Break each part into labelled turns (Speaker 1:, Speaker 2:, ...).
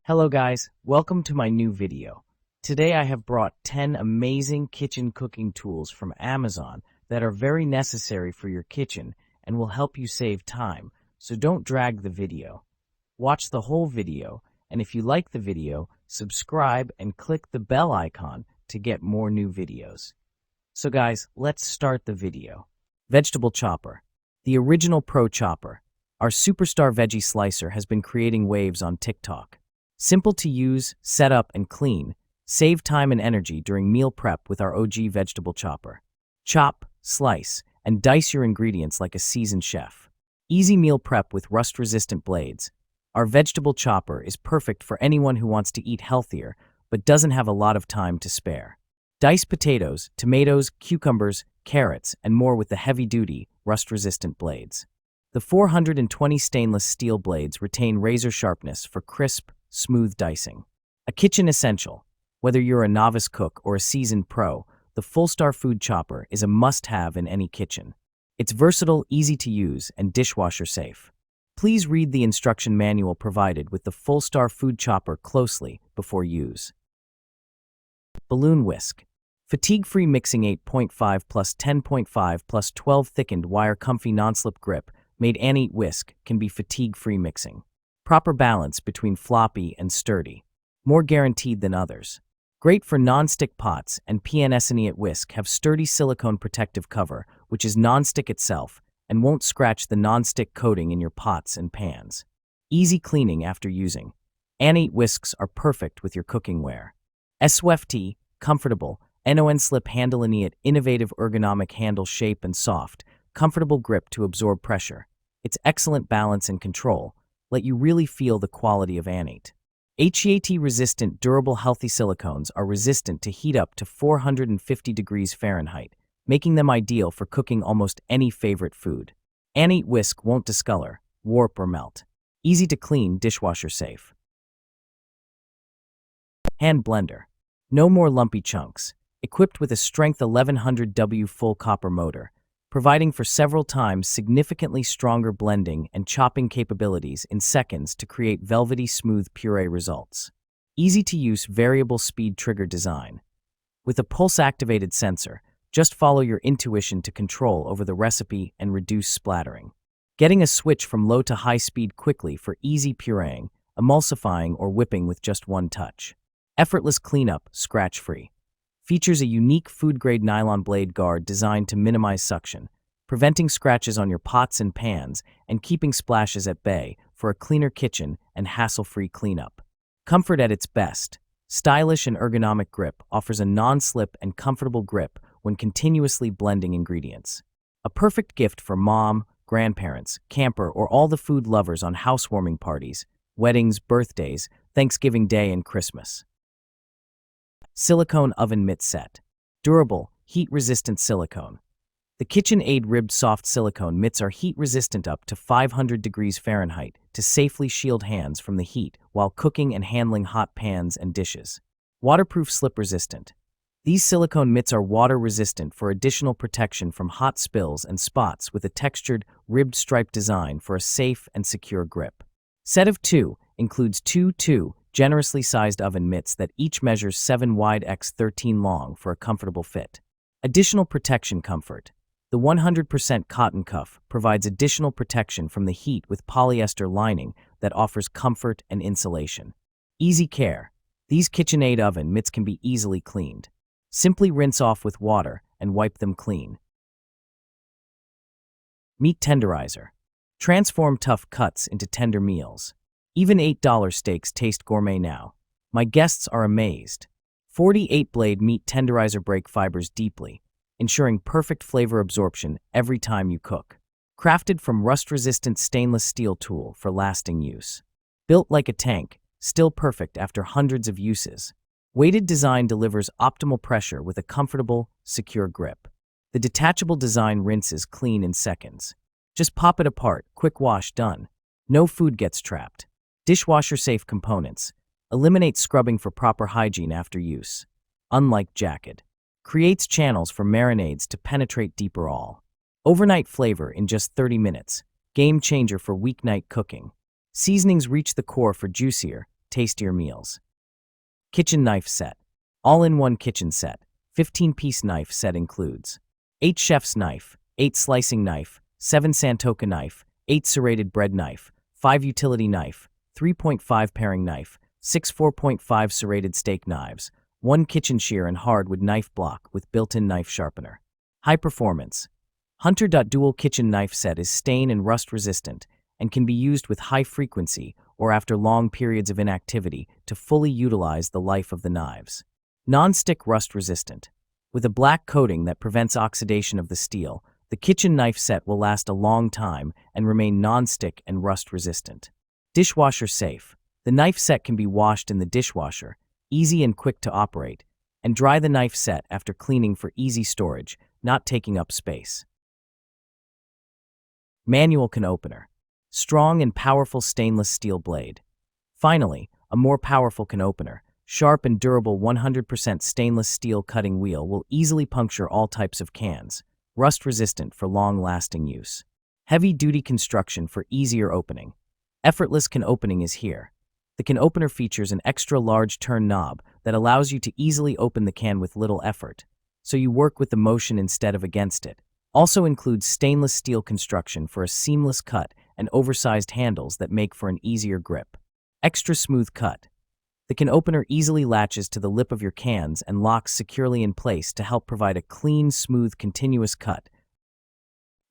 Speaker 1: Hello guys, welcome to my new video. Today I have brought 10 amazing kitchen cooking tools from Amazon that are very necessary for your kitchen and will help you save time, so don't drag the video. Watch the whole video, and if you like the video, subscribe and click the bell icon to get more new videos. So guys, let's start the video. Vegetable chopper. The original Pro Chopper. Our superstar veggie slicer has been creating waves on TikTok. Simple to use, set up, and clean. Save time and energy during meal prep with our OG vegetable chopper. Chop, slice, and dice your ingredients like a seasoned chef. Easy meal prep with rust-resistant blades. Our vegetable chopper is perfect for anyone who wants to eat healthier but doesn't have a lot of time to spare. Dice potatoes, tomatoes, cucumbers, carrots, and more with the heavy-duty, rust-resistant blades. The 420 stainless steel blades retain razor sharpness for crisp, smooth dicing. A kitchen essential. Whether you're a novice cook or a seasoned pro, the Full-Star Food Chopper is a must-have in any kitchen. It's versatile, easy to use, and dishwasher safe. Please read the instruction manual provided with the Full-Star Food Chopper closely before use. Balloon whisk. Fatigue-free mixing 8.5 plus 10.5 plus 12 thickened wire comfy non-slip grip made Annie whisk can be fatigue-free mixing. Proper balance between floppy and sturdy. More guaranteed than others. Great for non-stick pots, and PNSNE at Whisk have sturdy silicone protective cover, which is non-stick itself and won't scratch the non-stick coating in your pots and pans. Easy cleaning after using. Annie whisks are perfect with your cooking ware. SWFT, comfortable, non-slip handle at innovative ergonomic handle shape and soft, comfortable grip to absorb pressure. Its excellent balance and control let you really feel the quality of Anite. HEAT-resistant durable healthy silicones are resistant to heat up to 450 degrees Fahrenheit, making them ideal for cooking almost any favorite food. Anite whisk won't discolor, warp, or melt. Easy to clean, dishwasher safe. Hand blender. No more lumpy chunks. Equipped with a strength 1100W full copper motor, providing for several times significantly stronger blending and chopping capabilities in seconds to create velvety smooth puree results. Easy-to-use variable speed trigger design. With a pulse-activated sensor, just follow your intuition to control over the recipe and reduce splattering. Getting a switch from low to high speed quickly for easy pureeing, emulsifying, or whipping with just one touch. Effortless cleanup, scratch-free. Features a unique food-grade nylon blade guard designed to minimize suction, preventing scratches on your pots and pans and keeping splashes at bay for a cleaner kitchen and hassle-free cleanup. Comfort at its best. Stylish and ergonomic grip offers a non-slip and comfortable grip when continuously blending ingredients. A perfect gift for mom, grandparents, camper, or all the food lovers on housewarming parties, weddings, birthdays, Thanksgiving Day, and Christmas. Silicone oven mitt set. Durable, heat-resistant silicone. The KitchenAid ribbed soft silicone mitts are heat-resistant up to 500 degrees Fahrenheit to safely shield hands from the heat while cooking and handling hot pans and dishes. Waterproof, slip-resistant. These silicone mitts are water-resistant for additional protection from hot spills and spots with a textured, ribbed stripe design for a safe and secure grip. Set of 2 includes two generously sized oven mitts that each measures 7 wide x 13 long for a comfortable fit. Additional protection comfort. The 100% cotton cuff provides additional protection from the heat with polyester lining that offers comfort and insulation. Easy care. These KitchenAid oven mitts can be easily cleaned. Simply rinse off with water and wipe them clean. Meat Tenderizer. Transform tough cuts into tender meals. Even $8 steaks taste gourmet now. My guests are amazed. 48-blade meat tenderizer break fibers deeply, ensuring perfect flavor absorption every time you cook. Crafted from rust-resistant stainless steel tool for lasting use. Built like a tank, still perfect after hundreds of uses. Weighted design delivers optimal pressure with a comfortable, secure grip. The detachable design rinses clean in seconds. Just pop it apart, quick wash, done. No food gets trapped. Dishwasher-safe components. Eliminate scrubbing for proper hygiene after use. Unlike Jacket. Creates channels for marinades to penetrate deeper all. Overnight flavor in just 30 minutes. Game changer for weeknight cooking. Seasonings reach the core for juicier, tastier meals. Kitchen knife set. All-in-one kitchen set. 15-piece knife set includes 8 chef's knife, 8 slicing knife, 7 Santoka knife, 8 serrated bread knife, 5 utility knife, 3.5 paring knife, 6 4.5 serrated steak knives, 1 kitchen shear and hardwood knife block with built-in knife sharpener. High performance. Hunter Dual Kitchen Knife Set is stain and rust resistant and can be used with high frequency or after long periods of inactivity to fully utilize the life of the knives. Non-stick rust resistant. With a black coating that prevents oxidation of the steel, the kitchen knife set will last a long time and remain non-stick and rust resistant. Dishwasher safe. The knife set can be washed in the dishwasher, easy and quick to operate, and dry the knife set after cleaning for easy storage, not taking up space. Manual can opener. Strong and powerful stainless steel blade. Finally, a more powerful can opener. Sharp and durable 100% stainless steel cutting wheel will easily puncture all types of cans. Rust-resistant for long-lasting use. Heavy-duty construction for easier opening. Effortless can opening is here. The can opener features an extra large turn knob that allows you to easily open the can with little effort, so you work with the motion instead of against it. Also includes stainless steel construction for a seamless cut and oversized handles that make for an easier grip. Extra smooth cut. The can opener easily latches to the lip of your cans and locks securely in place to help provide a clean, smooth, continuous cut.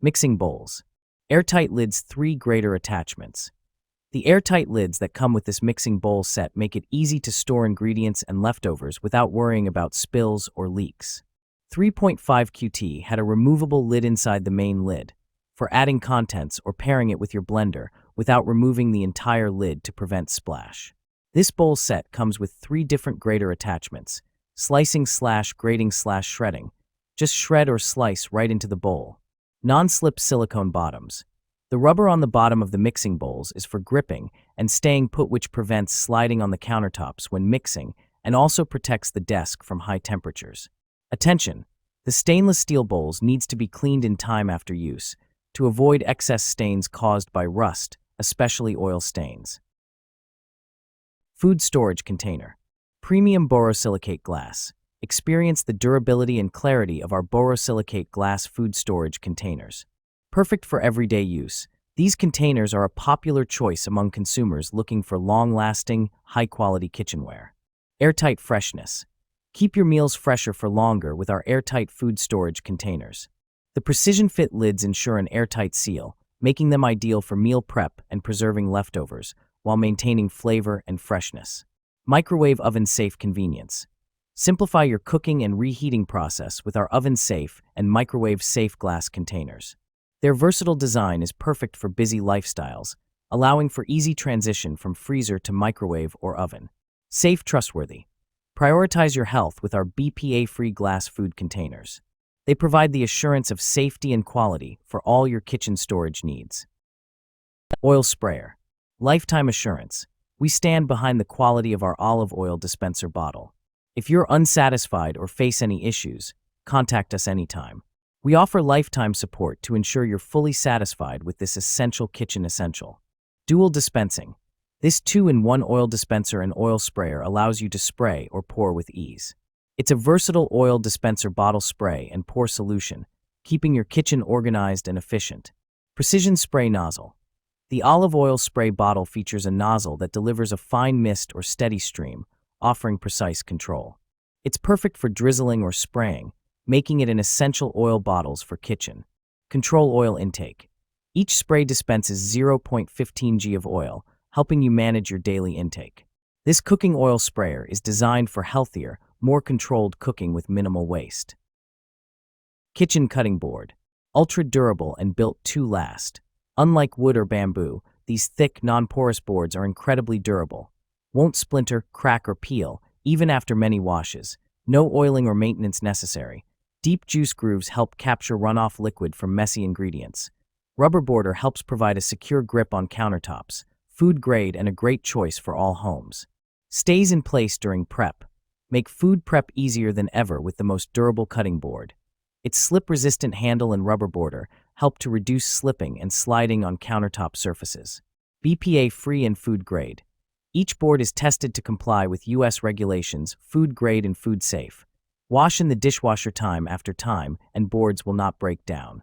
Speaker 1: Mixing bowls. Airtight lids 3 greater attachments. The airtight lids that come with this mixing bowl set make it easy to store ingredients and leftovers without worrying about spills or leaks. 3.5 QT had a removable lid inside the main lid for adding contents or pairing it with your blender without removing the entire lid to prevent splash. This bowl set comes with 3 different grater attachments: slicing / grating / shredding. Just shred or slice right into the bowl. Non-slip silicone bottoms. The rubber on the bottom of the mixing bowls is for gripping and staying put, which prevents sliding on the countertops when mixing and also protects the desk from high temperatures. Attention! The stainless steel bowls needs to be cleaned in time after use to avoid excess stains caused by rust, especially oil stains. Food storage container. Premium borosilicate glass. Experience the durability and clarity of our borosilicate glass food storage containers. Perfect for everyday use, these containers are a popular choice among consumers looking for long-lasting, high-quality kitchenware. Airtight freshness. Keep your meals fresher for longer with our airtight food storage containers. The precision-fit lids ensure an airtight seal, making them ideal for meal prep and preserving leftovers, while maintaining flavor and freshness. Microwave oven-safe convenience. Simplify your cooking and reheating process with our oven-safe and microwave-safe glass containers. Their versatile design is perfect for busy lifestyles, allowing for easy transition from freezer to microwave or oven. Safe, trustworthy. Prioritize your health with our BPA-free glass food containers. They provide the assurance of safety and quality for all your kitchen storage needs. Oil sprayer. Lifetime assurance. We stand behind the quality of our olive oil dispenser bottle. If you're unsatisfied or face any issues, contact us anytime. We offer lifetime support to ensure you're fully satisfied with this essential kitchen essential. Dual dispensing. This 2-in-1 oil dispenser and oil sprayer allows you to spray or pour with ease. It's a versatile oil dispenser bottle spray and pour solution, keeping your kitchen organized and efficient. Precision spray nozzle. The olive oil spray bottle features a nozzle that delivers a fine mist or steady stream, offering precise control. It's perfect for drizzling or spraying, making it an essential oil bottles for kitchen. Control oil intake. Each spray dispenses 0.15 g of oil, helping you manage your daily intake. This cooking oil sprayer is designed for healthier, more controlled cooking with minimal waste. Kitchen cutting board. Ultra durable and built to last. Unlike wood or bamboo, these thick, non-porous boards are incredibly durable. Won't splinter, crack, or peel, even after many washes. No oiling or maintenance necessary. Deep juice grooves help capture runoff liquid from messy ingredients. Rubber border helps provide a secure grip on countertops. Food grade and a great choice for all homes. Stays in place during prep. Make food prep easier than ever with the most durable cutting board. Its slip-resistant handle and rubber border help to reduce slipping and sliding on countertop surfaces. BPA-free and food grade. Each board is tested to comply with U.S. regulations, food grade and food safe. Wash in the dishwasher time after time, and boards will not break down.